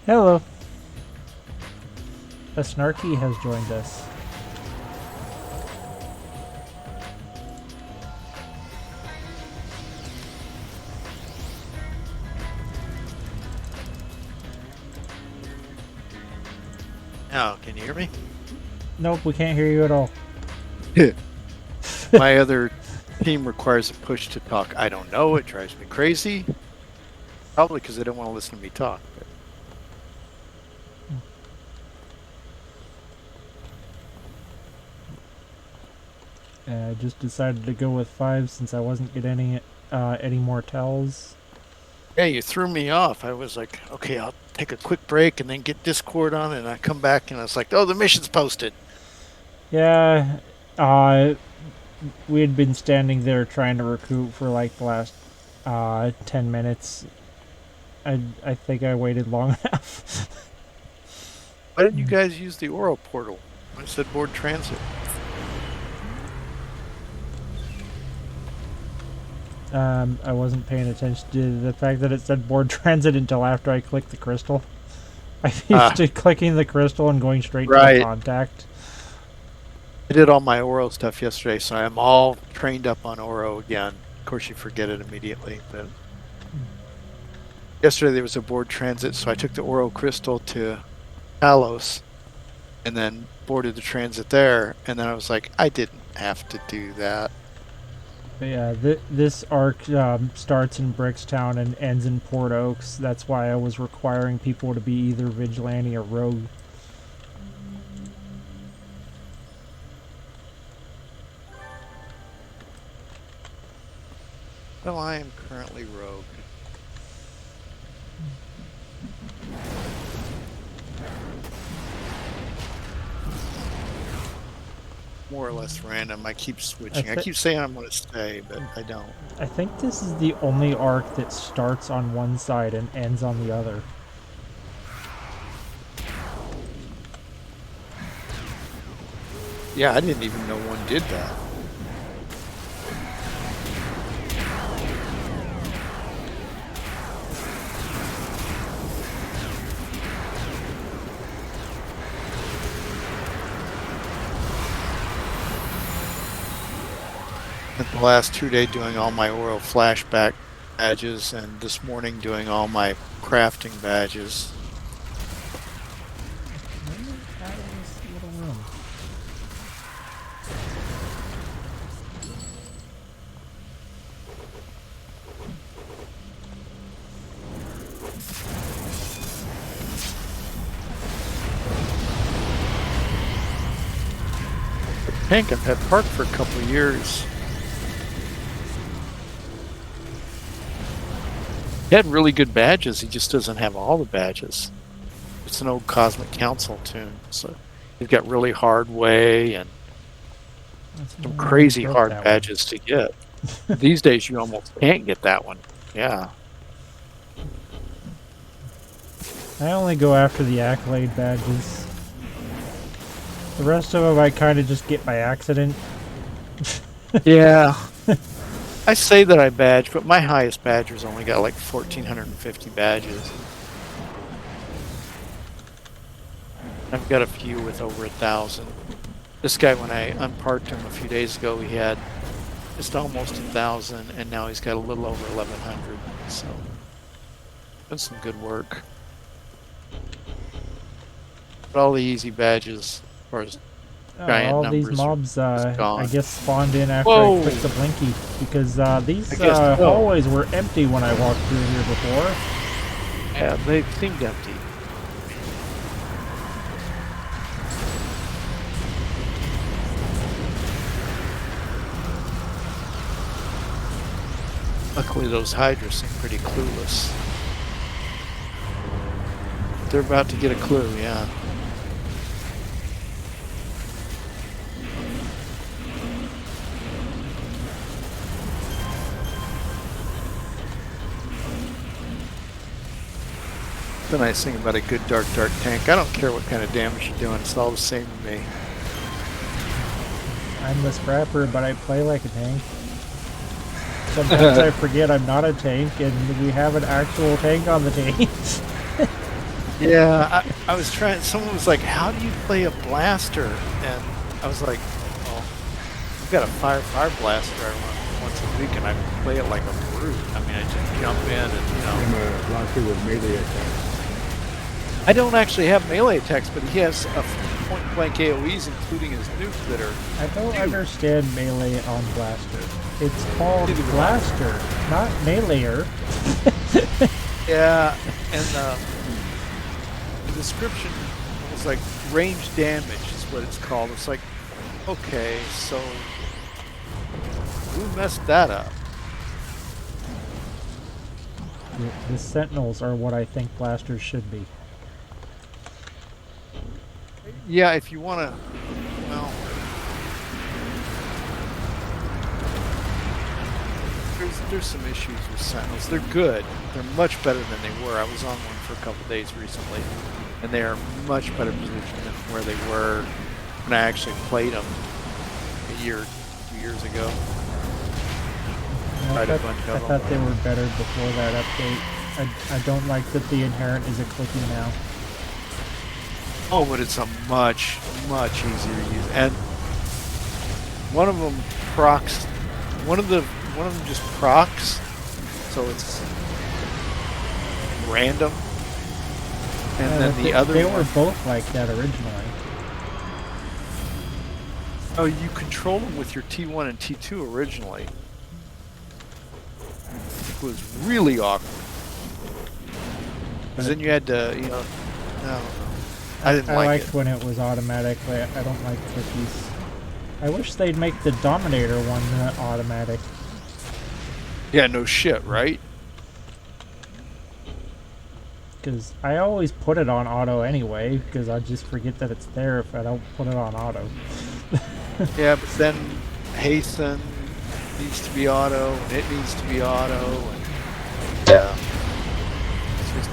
Hello. A Snarky has joined us. Oh, can you hear me? Nope, we can't hear you at all. My other team requires a push to talk. I don't know. It drives me crazy. Probably because they don't want to listen to me talk. I just decided to go with 5 since I wasn't getting any more tells. Yeah, you threw me off. I was like, okay, I'll take a quick break and then get Discord on, and I come back and I was like, oh, the mission's posted. Yeah, we had been standing there trying to recruit for like the last 10 minutes. I think I waited long enough. Why didn't you guys use the oral portal? I said board transit. I wasn't paying attention to the fact that it said board transit until after I clicked the crystal. I used to clicking the crystal and going straight to the contact. I did all my Oro stuff yesterday, so I'm all trained up on Oro again. Of course, you forget it immediately, but yesterday there was a board transit, so I took the Oro crystal to Talos and then boarded the transit there, and then I was like, I didn't have to do that. But yeah, this arc starts in Brickstown and ends in Port Oaks. That's why I was requiring people to be either Vigilante or Rogue. Well, I am currently Rogue. More or less random. I keep switching. I keep saying I'm going to stay, but I don't. I think this is the only arc that starts on one side and ends on the other. Yeah, I didn't even know one did that. The last 2 days doing all my oral flashback badges, and this morning doing all my crafting badges. Tank I've had parked for a couple of years. He had really good badges, he just doesn't have all the badges. It's an old Cosmic Council tune, so he's got really hard way and some crazy hard badges to get. These days you almost can't get that one. Yeah. I only go after the accolade badges. The rest of them I kind of just get by accident. Yeah. I say that I badge, but my highest badger's only got like 1,450 badges. I've got a few with over 1,000. This guy, when I unparked him a few days ago, he had just almost 1,000, and now he's got a little over 1,100. So, done some good work. But all the easy badges, as far as giant all numbers, these mobs, I guess, spawned in after I clicked the blinky, because these hallways were empty when I walked through here before. Yeah, they seemed empty. Luckily, those Hydras seem pretty clueless. They're about to get a clue, yeah. The nice thing about a good dark tank, I don't care what kind of damage you're doing, it's all the same to me. I'm the scrapper, but I play like a tank. Sometimes I forget I'm not a tank, and we have an actual tank on the team. Yeah, I was trying. Someone was like, "How do you play a blaster?" And I was like, "Well, I've got a fire blaster I run once a week, and I play it like a brute. I mean, I just jump in and I'm a blaster with melee attack. I don't actually have melee attacks, but he has a point-blank AoEs, including his nuke that are. I don't understand melee on blaster. It's called Neither do I. blaster, not meleeer. Yeah, and the description was like range damage is what it's called. It's like, okay, so who messed that up? The sentinels are what I think blasters should be. Yeah, if you want to, well, there's some issues with Sentinels. They're good. They're much better than they were. I was on one for a couple days recently, and they are much better positioned than where they were when I actually played them a year, 2 years ago. I thought they were better before that update. I don't like that the inherent is a clicky now. Oh, but it's a much easier to use. And one of them procs. One of them just procs, so it's random. And then the other. They were both like that originally. Oh, you control them with your T1 and T2 originally. It was really awkward. Because then you had to, you know, no. I didn't like it. I liked when it was automatic. I don't like cookies. I wish they'd make the Dominator one automatic. Yeah, no shit, right? Because I always put it on auto anyway, because I just forget that it's there if I don't put it on auto. Yeah, but then Hasten needs to be auto, and it needs to be auto, and yeah. It's just,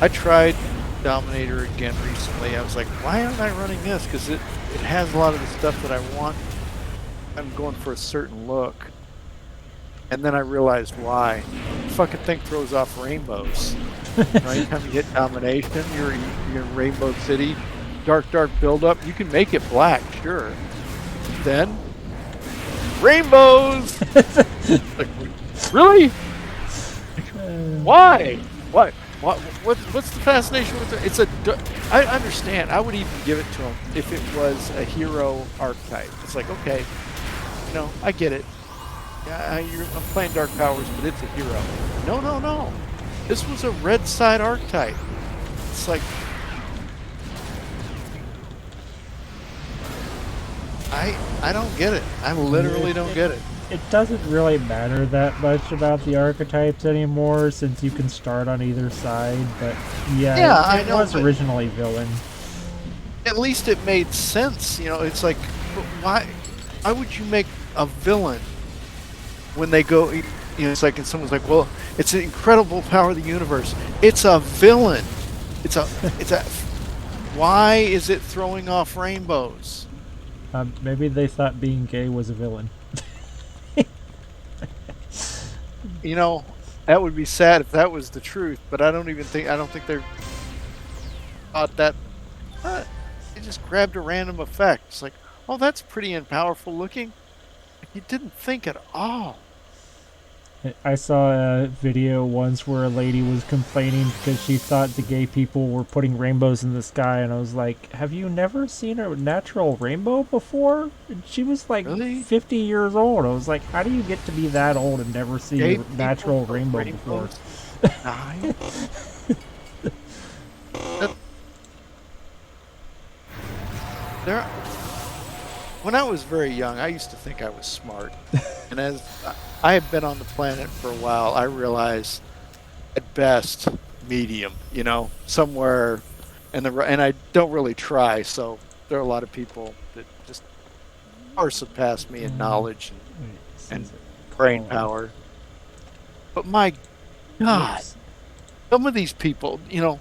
I tried Dominator again recently. I was like, why aren't I running this? Because it has a lot of the stuff that I want. I'm going for a certain look. And then I realized why. The fucking thing throws off rainbows. Anytime you hit domination, you're in Rainbow City, dark buildup. You can make it black, sure. Then rainbows. Like, really? Why? Why? What's the fascination with it? It's I understand. I would even give it to him if it was a hero archetype. It's like, okay, you know, I get it. Yeah, I'm playing Dark Powers, but it's a hero. No. This was a red side archetype. It's like, I don't get it. I literally don't get it. It doesn't really matter that much about the archetypes anymore, since you can start on either side. But yeah, it was originally villain. At least it made sense. You know, it's like, why would you make a villain when they go? You know, it's like, and someone's like, well, it's an incredible power of the universe. It's a villain. It's a. Why is it throwing off rainbows? Maybe they thought being gay was a villain. You know, that would be sad if that was the truth. But I don't think they thought that. They just grabbed a random effect. It's like, oh, that's pretty and powerful looking. You didn't think at all. I saw a video once where a lady was complaining because she thought the gay people were putting rainbows in the sky, and I was like, have you never seen a natural rainbow before? And she was like, really? 50 years old. I was like, how do you get to be that old and never see a natural rainbow before? When I was very young, I used to think I was smart. And as I have been on the planet for a while, I realize at best medium, you know, somewhere and I don't really try, so there are a lot of people that just far surpass me in knowledge and brain power. But my God, some of these people, you know,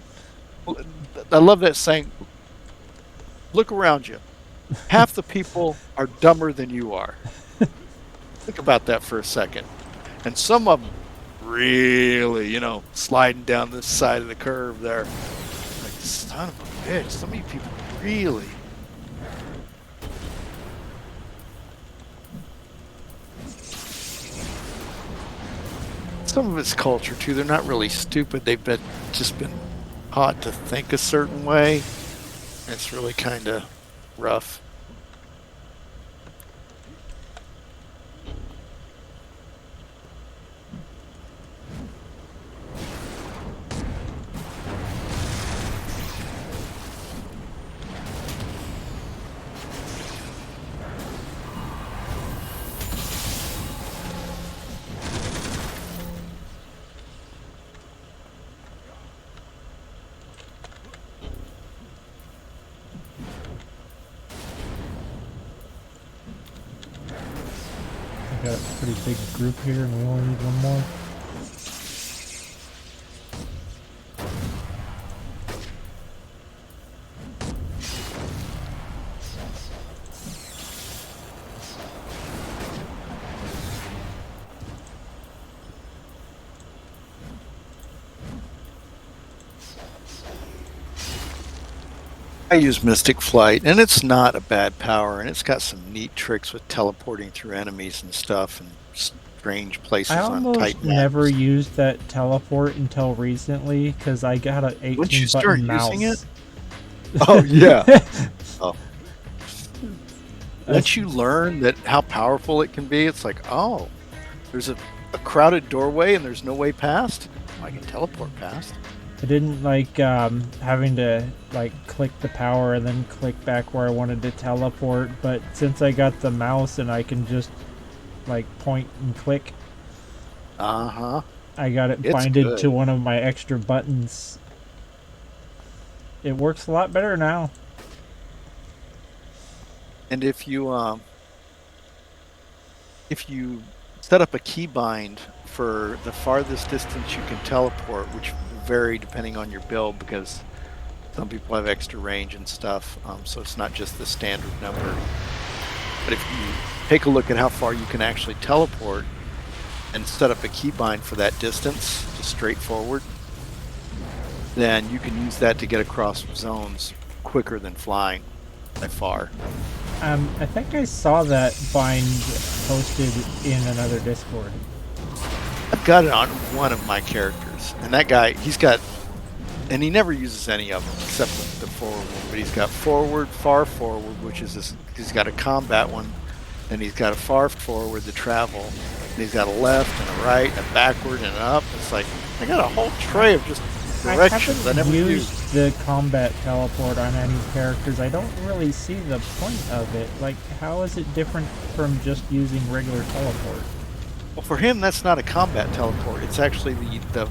I love that saying, look around you. Half the people are dumber than you are. Think about that for a second. And some of them really, sliding down this side of the curve there. Like, son of a bitch, some of you people really. Some of it's culture too. They're not really stupid. They've just been taught to think a certain way. It's really kind of rough. Got a pretty big group here, and we only need one more. I use Mystic Flight, and it's not a bad power, and it's got some neat tricks with teleporting through enemies and stuff, and strange places I on tight almost maps. never used that teleport until recently, because I got an 18-button mouse. Using it? Oh, yeah. Oh. Once you learn how powerful it can be, it's like, oh, there's a crowded doorway and there's no way past? I can teleport past. I didn't like having to click the power and then click back where I wanted to teleport, but since I got the mouse and I can just point and click, I got it binded to one of my extra buttons. It works a lot better now. And if you set up a keybind for the farthest distance you can teleport, which vary depending on your build, because some people have extra range and stuff, so it's not just the standard number. But if you take a look at how far you can actually teleport and set up a keybind for that distance, just straightforward, then you can use that to get across zones quicker than flying by far. I think I saw that bind posted in another Discord. I've got it on one of my characters, and that guy, and he never uses any of them except the forward one, but he's got forward, far forward, which is he's got a combat one, and he's got a far forward, the travel, and he's got a left and a right, and a backward and an up. It's like, I got a whole tray of just directions I never used the combat teleport on any characters. I don't really see the point of it. How is it different from just using regular teleport? Well, for him, that's not a combat teleport. It's actually the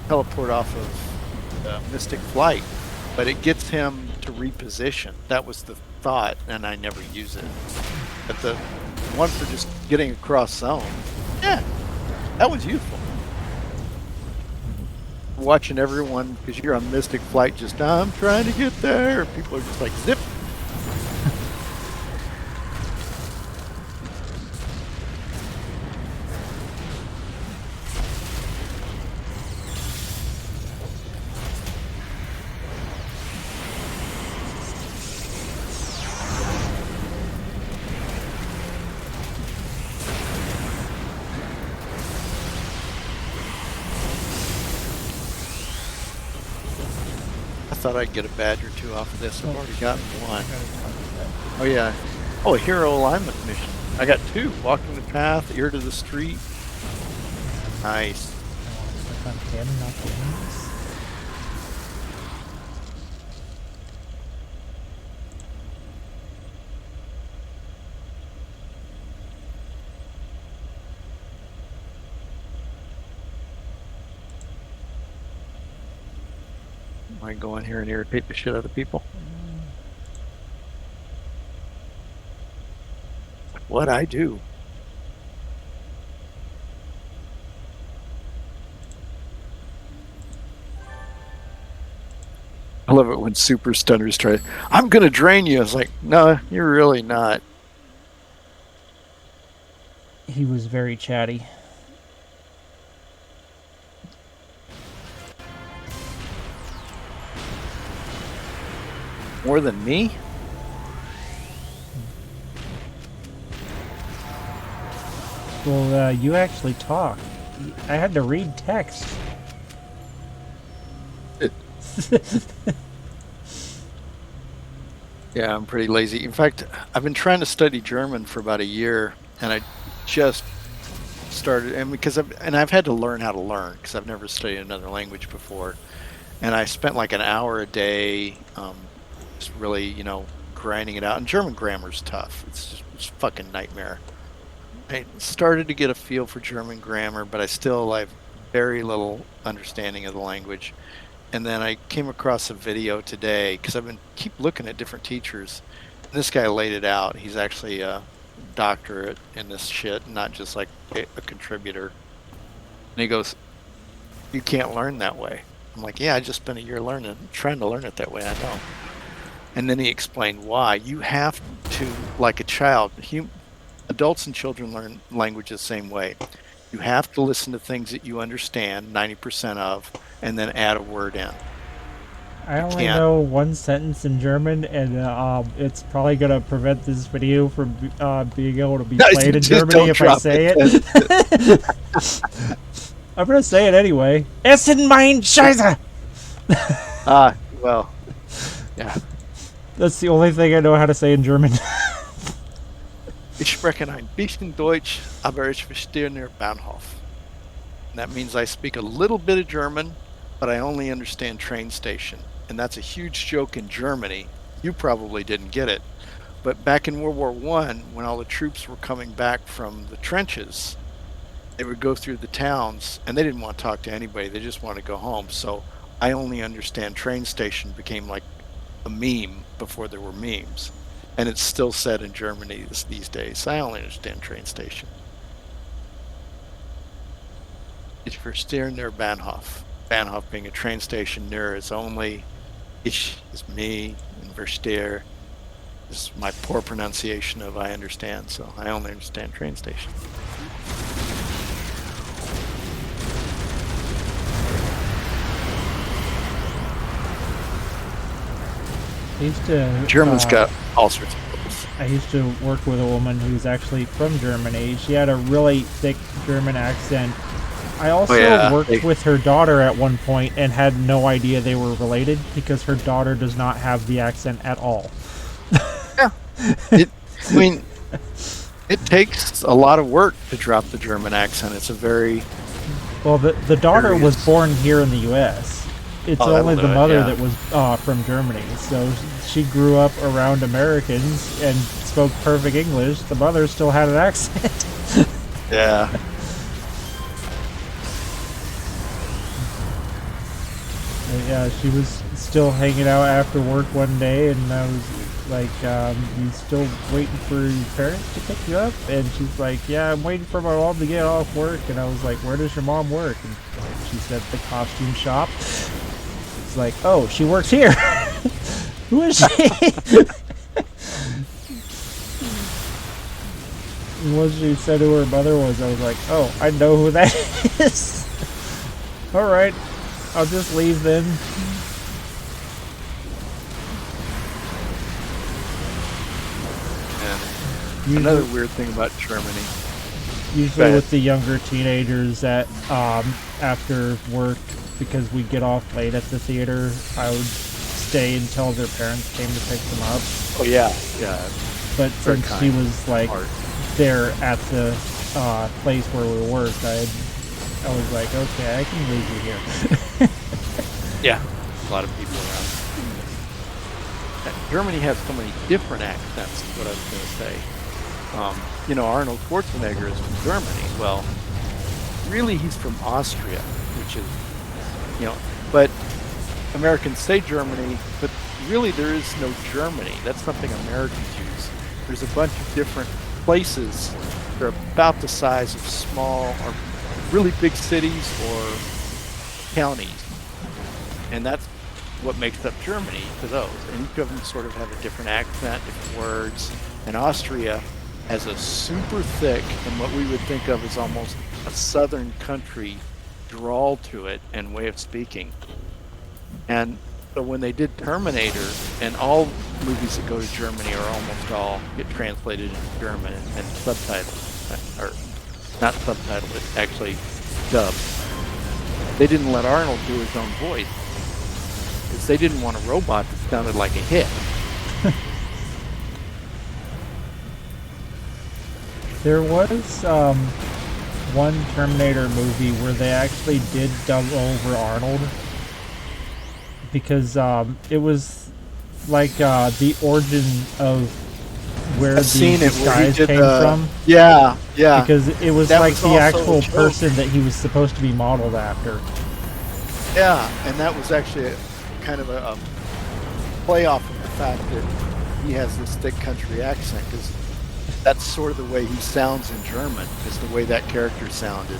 teleport off of Mystic Flight, but it gets him to reposition. That was the thought, and I never use it. But the one for just getting across zone, yeah, that was useful. Watching everyone, because you're on Mystic Flight, just, I'm trying to get there. People are just like, zip. I thought I'd get a badge or two off of this. I've already gotten one. Oh, yeah. Oh, a hero alignment mission. I got two. Walking the path, ear to the street. Nice. I go in here and irritate the shit out of people. What I do. I love it when super stunners try, I'm gonna drain you. I was like, no, you're really not. He was very chatty. More than me? Well, you actually talk. I had to read text. Yeah, I'm pretty lazy. In fact, I've been trying to study German for about a year, and I just started, and I've had to learn how to learn because I've never studied another language before. And I spent like an hour a day, just really, grinding it out. And German grammar's tough. It's a fucking nightmare. I started to get a feel for German grammar, but I have very little understanding of the language. And then I came across a video today because keep looking at different teachers. This guy laid it out. He's actually a doctorate in this shit, not just like a contributor. And he goes, "You can't learn that way." I'm like, "Yeah, I just spent a year trying to learn it that way. I know." And then he explained why. You have to, like a child, adults and children learn language the same way. You have to listen to things that you understand 90% of, and then add a word in. I only know one sentence in German, and it's probably going to prevent this video from being able to be played in Germany if I say it. I'm going to say it anyway. Essen mein Scheiße! Well, yeah. That's the only thing I know how to say in German. Ich spreche ein bisschen Deutsch, aber ich verstehe nur Bahnhof. And that means I speak a little bit of German, but I only understand train station. And that's a huge joke in Germany. You probably didn't get it. But back in World War I, when all the troops were coming back from the trenches, they would go through the towns, and they didn't want to talk to anybody. They just wanted to go home. So I only understand train station became like a meme before there were memes. And it's still said in Germany these days. I only understand train station. Ich verstehe nur Bahnhof. Bahnhof being a train station, nur is only, ich is me, and verstehe is my poor pronunciation of I understand. So I only understand train station. German's got all sorts of rules. I used to work with a woman who's actually from Germany. She had a really thick German accent. I also worked with her daughter at one point and had no idea they were related because her daughter does not have the accent at all. Yeah. It takes a lot of work to drop the German accent. It's a very... Well, the daughter was born here in the U.S. It's only the mother that was from Germany. So she grew up around Americans and spoke perfect English. The mother still had an accent. Yeah. Yeah, she was still hanging out after work one day, and I was like, "You still waiting for your parents to pick you up?" And she's like, "Yeah, I'm waiting for my mom to get off work." And I was like, "Where does your mom work?" And she said, "The costume shop." It's like, "Oh, she works here." Who is she? And what she said to her mother was, I was like, "Oh, I know who that is." All right. I'll just leave then. And another weird thing about Germany. Usually with the younger teenagers that after work, because we get off late at the theater, I would stay until their parents came to pick them up. Oh yeah, yeah. But since she was like there at the place where we worked, I was like, okay, I can leave you here. Yeah, a lot of people around. Germany has so many different accents, is what I was going to say. Arnold Schwarzenegger is from Germany. Well, really he's from Austria, which is, but Americans say Germany, but really there is no Germany. That's something Americans use. There's a bunch of different places that are about the size of small or really big cities or counties. And that's what makes up Germany to those. And each of them sort of have a different accent, different words. And Austria has a super thick, and what we would think of as almost a southern country drawl to it and way of speaking. And So when they did Terminator, and all movies that go to Germany, or almost all, get translated into German and subtitled, or not subtitled, but actually dubbed. They didn't let Arnold do his own voice because they didn't want a robot that sounded like a hit. There was one Terminator movie where they actually did dub over Arnold because it was like the origin of where the disguise came from. Yeah. Because it was That like was the also actual a joke. person that he was supposed to be modeled after. Yeah, and that was actually kind of a play off of the fact that he has this thick country accent, because that's sort of the way he sounds in German, is the way that character sounded.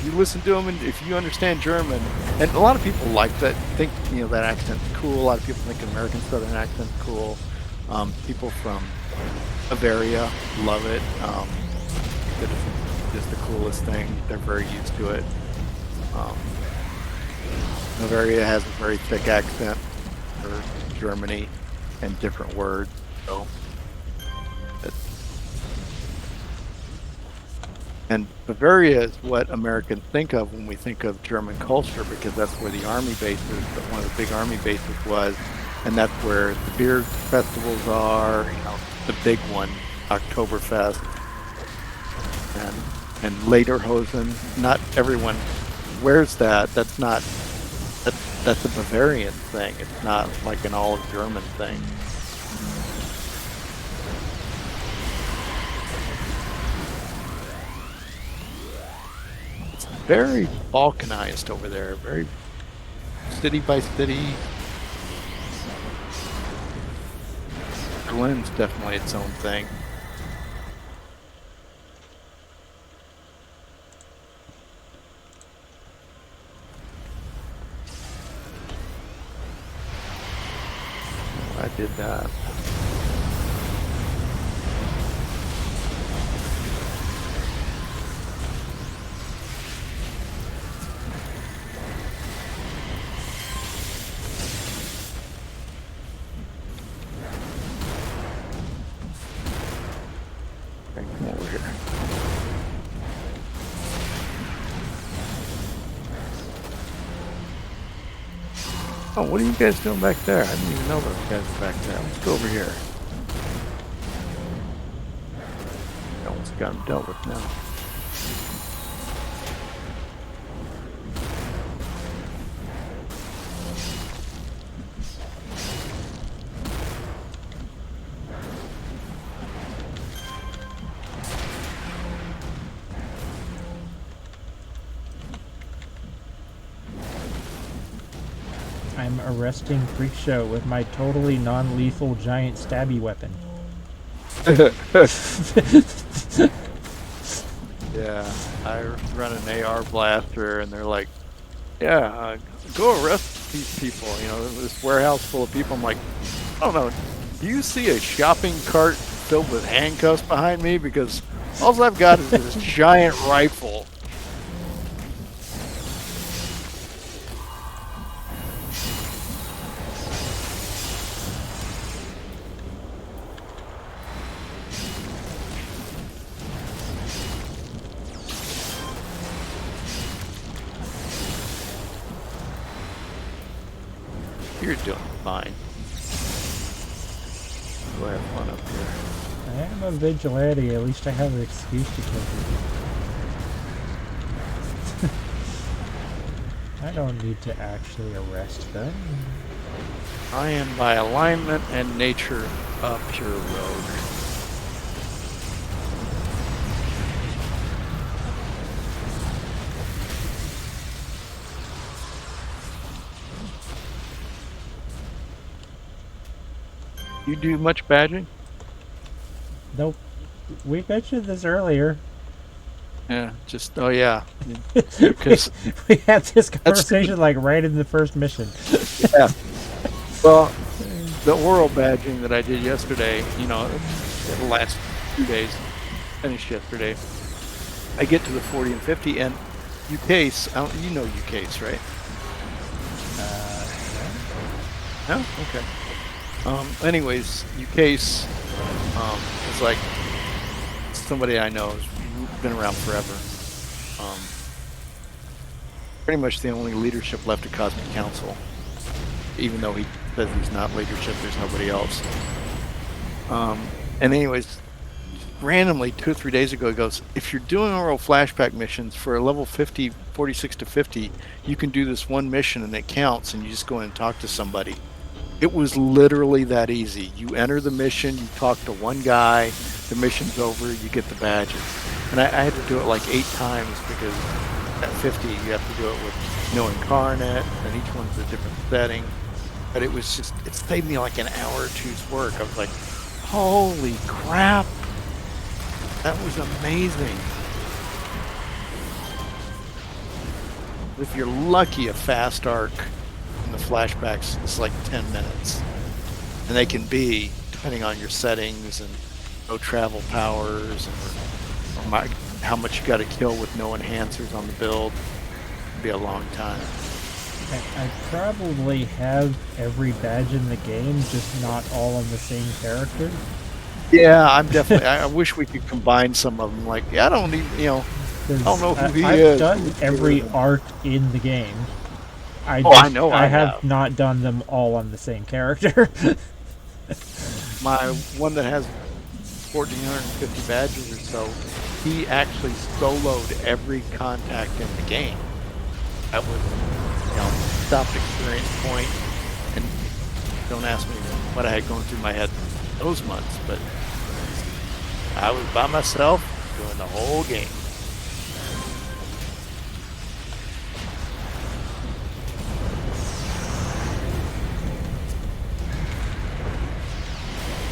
You listen to him, and if you understand German, and a lot of people like that, think that accent's cool. A lot of people think American Southern accent's cool. People from Bavaria love it. That it's just the coolest thing. They're very used to it. Bavaria has a very thick accent for Germany and different words. So, and Bavaria is what Americans think of when we think of German culture, because that's where the army bases, one of the big army bases was, and that's where the beer festivals are. The big one, Oktoberfest, and Lederhosen. Not everyone wears that. That's a Bavarian thing. It's not like an all German thing. It's very balkanized over there. Very city by city. Berlin's definitely its own thing. I did that. Okay, come over here. Oh, what are you guys doing back there? I didn't even know those guys were back there. Let's go over here. That one's got them dealt with now. I'm arresting Freak Show with my totally non-lethal giant stabby weapon. Yeah, I run an AR blaster, and they're like, "Yeah, go arrest these people." This warehouse full of people. I'm like, I don't know. Do you see a shopping cart filled with handcuffs behind me? Because all I've got is this giant rifle. You're doing fine. Go have fun up here. I am a vigilante, at least I have an excuse to kill people. I don't need to actually arrest them. I am by alignment and nature a pure rogue. You do much badging? Nope. We mentioned this earlier. Yeah, oh yeah. Because we had this conversation like right in the first mission. Yeah. Well, the oral badging that I did yesterday, the last 2 days, finished yesterday. I get to the 40 and 50, and UCASE, you know UCASE, right? No? Okay. Anyways, Case is like somebody I know has been around forever. Pretty much the only leadership left at Cosmic Council. Even though he says he's not leadership, there's nobody else. And anyways, randomly 2 or 3 days ago, he goes, if you're doing oral flashback missions for a level 50, 46 to 50, you can do this one mission and it counts, and you just go in and talk to somebody. It was literally that easy. You enter the mission, you talk to one guy, the mission's over, you get the badges. And I had to do it like 8 times because at 50 you have to do it with no incarnate, and each one's a different setting. But it was just, it saved me like an hour or two's work. I was like, holy crap, that was amazing. If you're lucky, a fast arc in the flashbacks is like 10 minutes. And they can be, depending on your settings and no travel powers and how much you got to kill with no enhancers on the build, it'd be a long time. I probably have every badge in the game, just not all on the same character. Yeah, I'm definitely. I wish we could combine some of them. Like, I don't even, I don't know who he is. I've done every arc in the game. I know. I have not done them all on the same character. My one that has 1,450 badges or so, he actually soloed every contact in the game. That was, stopped experience point. And don't ask me what I had going through my head those months, but I was by myself doing the whole game.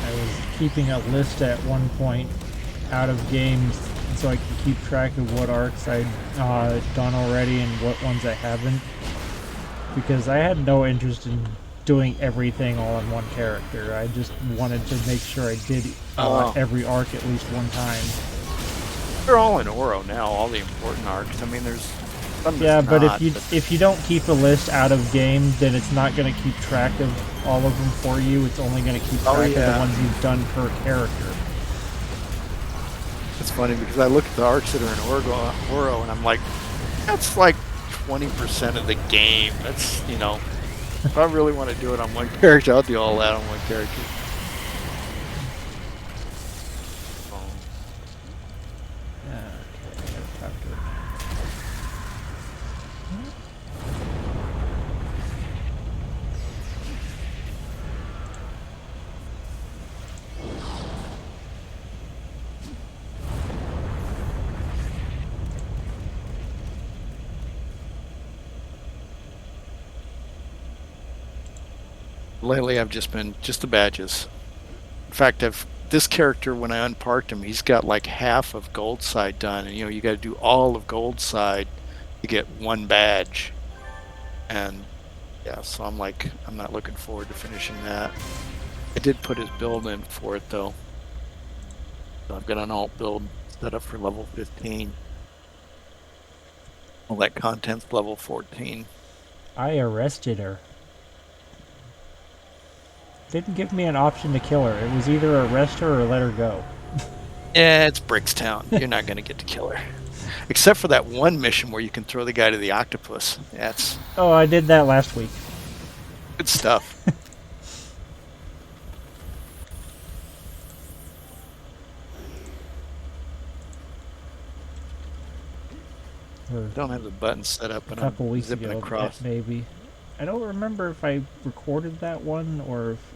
I was keeping a list at one point out of games so I could keep track of what arcs I'd done already and what ones I haven't, because I had no interest in doing everything all in one character. I just wanted to make sure I did every arc at least one time. They're all in Oro now, all the important arcs. I mean, there's some yeah, but not, if you don't keep a list out of game, then it's not going to keep track of all of them for you. It's only going to keep track of the ones you've done per character. It's funny because I look at the arcs that are in Oro and I'm like, that's like 20% of the game. That's, if I really want to do it on one character, I'll do all that on one character. Lately, I've just been the badges. In fact, this character, when I unparked him, he's got like half of gold side done, and you got to do all of gold side to get one badge. And yeah, so I'm not looking forward to finishing that. I did put his build in for it though. So I've got an alt build set up for level 15. All that content's level 14. I arrested her. Didn't give me an option to kill her. It was either arrest her or let her go. Yeah, it's Brickstown. You're not going to get to kill her. Except for that one mission where you can throw the guy to the octopus. That's... Oh, I did that last week. Good stuff. Don't have the button set up, but a couple weeks zipping ago, across. Maybe. I don't remember if I recorded that one or if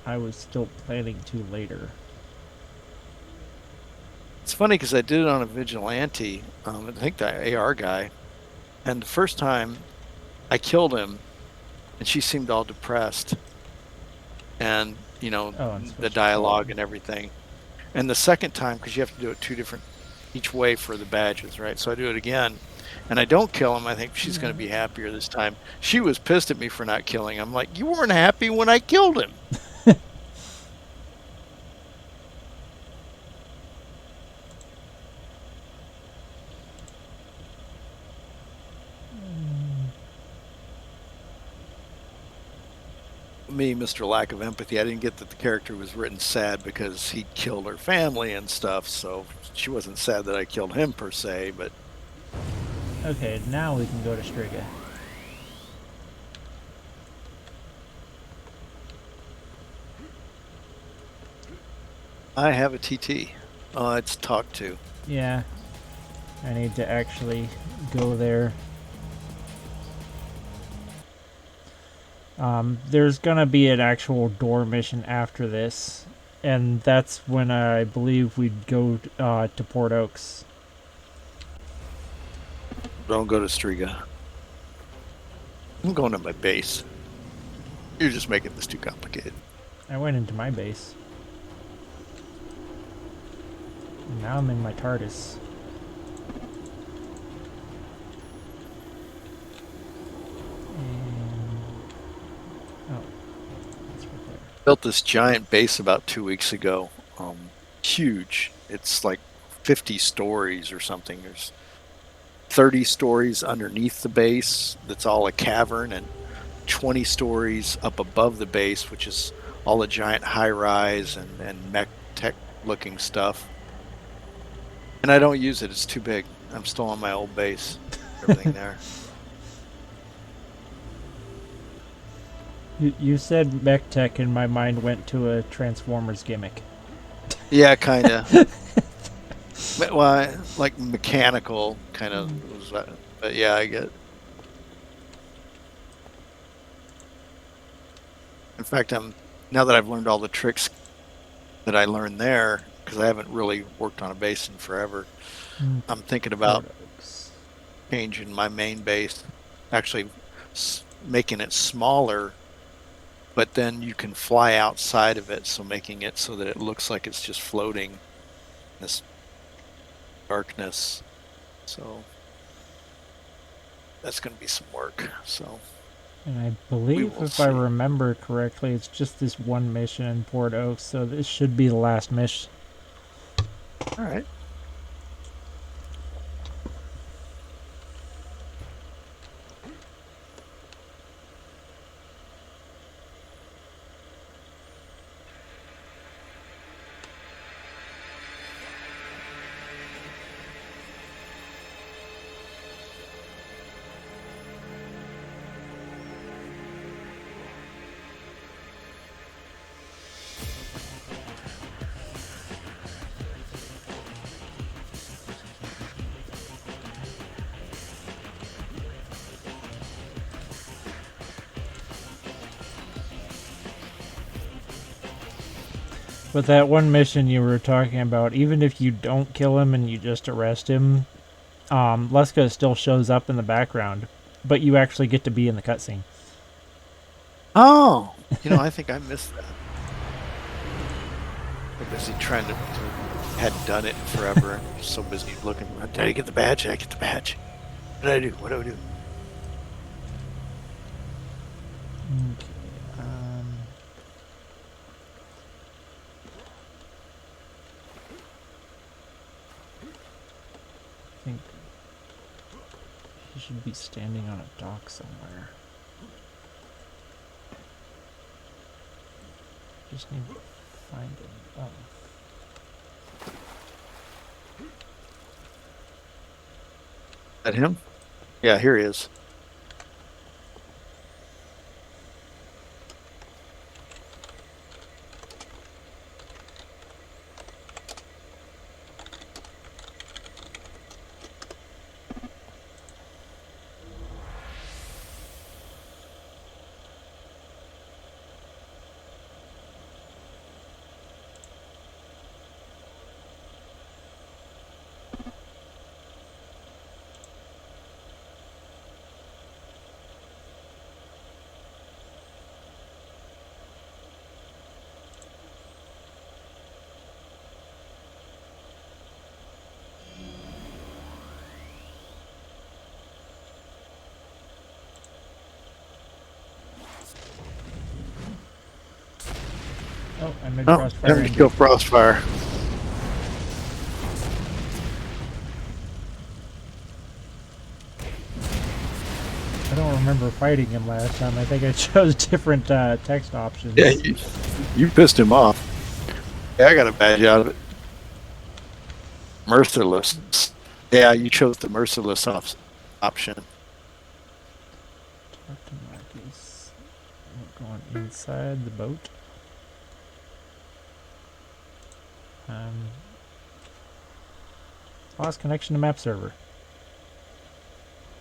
I was still planning to later. It's funny because I did it on a Vigilante, I think the AR guy, and the first time I killed him, and she seemed all depressed, and the dialogue and everything. And the second time, because you have to do it 2 different each way for the badges, right? So I do it again, and I don't kill him. I think she's going to be happier this time. She was pissed at me for not killing him. I'm like, you weren't happy when I killed him. Mr. Lack of Empathy. I didn't get that the character was written sad because he killed her family and stuff, so she wasn't sad that I killed him per se, but... Okay, now we can go to Striga. I have a TT. It's talk to. Yeah. I need to actually go there. There's gonna be an actual door mission after this, and that's when I believe we'd go to Port Oaks. Don't go to Striga. I'm going to my base. You're just making this too complicated. I went into my base. And now I'm in my TARDIS. Built this giant base about 2 weeks ago. Huge. It's like 50 stories or something. There's 30 stories underneath the base that's all a cavern, and 20 stories up above the base, which is all a giant high-rise and mech tech looking stuff. And I don't use it. It's too big. I'm still on my old base. Everything there. You said mech tech, and my mind went to a Transformers gimmick. Yeah, kind of. Well, like mechanical kind of. But yeah, I get. In fact, now that I've learned all the tricks that I learned there, because I haven't really worked on a base in forever, I'm thinking about changing my main base, actually making it smaller. But then you can fly outside of it, so making it so that it looks like it's just floating in this darkness. So that's going to be some work. So, and I believe, if I remember correctly, it's just this one mission in Port Oaks, so this should be the last mission. All right. But that one mission you were talking about, even if you don't kill him and you just arrest him, Leska still shows up in the background, but you actually get to be in the cutscene. Oh, I think I missed that. I'm busy trying to. Hadn't done it in forever. I'm so busy looking. Did I get the badge? Did I get the badge? What did I do? What do I do? Okay. I think he should be standing on a dock somewhere. Just need to find him. Oh. Is that him? Yeah, here he is. Oh, I made Oh, crossfire. time to kill Frostfire. I don't remember fighting him last time. I think I chose different text options. Yeah, you pissed him off. Yeah, I got a badge out of it. Merciless. Yeah, you chose the merciless option. Talk to Marcus. We're going inside the boat. Lost connection to map server.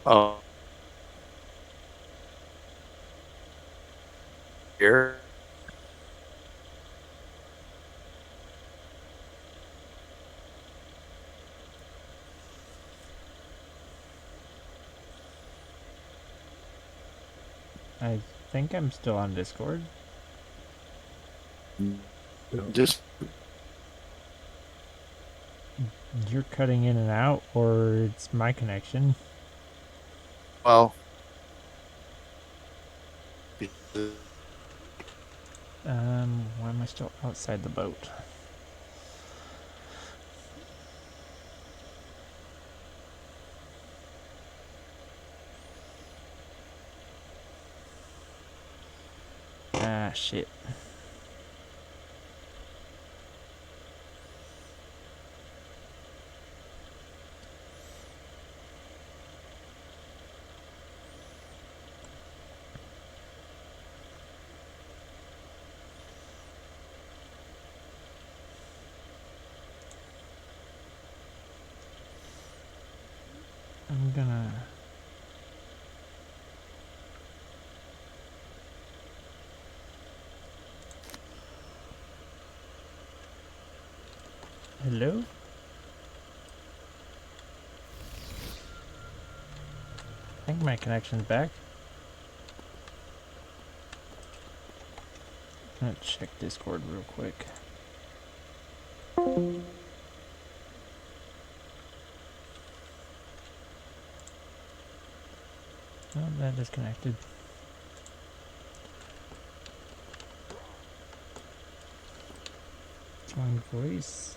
Oh. Here. I think I'm still on Discord. Just You're cutting in and out, or it's my connection. well. Why am I still outside the boat? Ah, shit. I'm gonna... Hello? I think my connection's back. I'm gonna check Discord real quick. Oh, that disconnected. Join voice.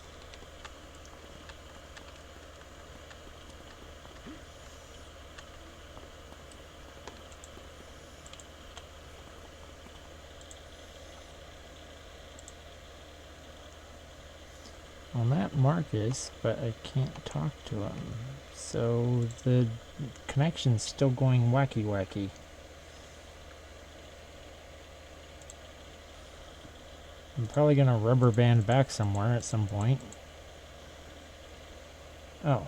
I'm at Marcus, but I can't talk to him. So the connection's still going wacky wacky. I'm probably gonna rubber band back somewhere at some point. Oh.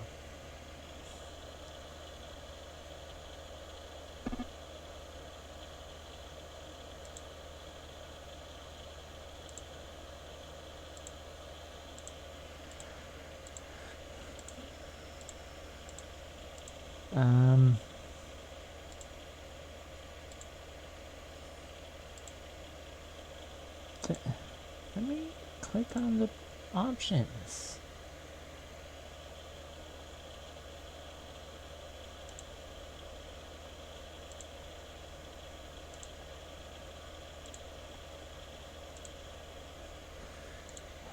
Let me click on the options.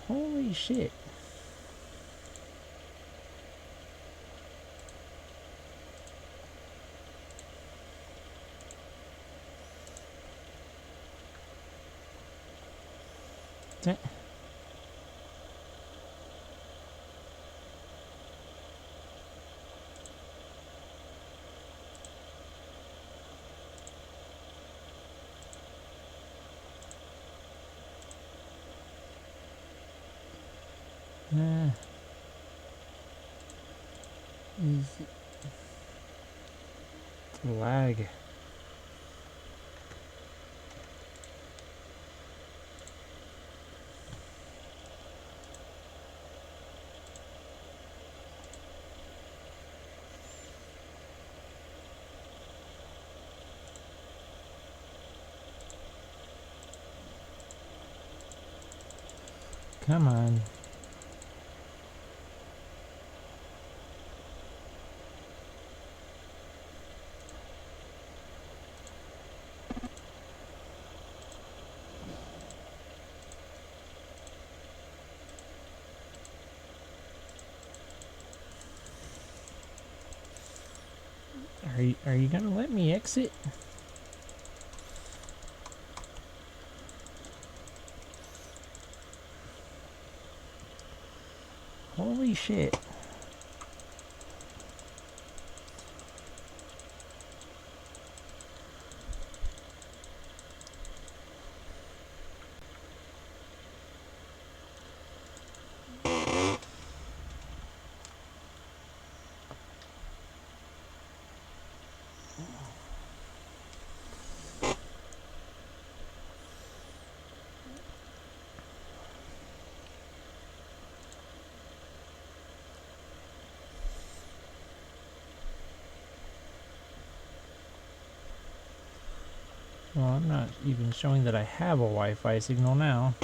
Holy shit. Is it lag? Come on. Are you gonna let me exit? Holy shit. Well, I'm not even showing that I have a Wi-Fi signal now.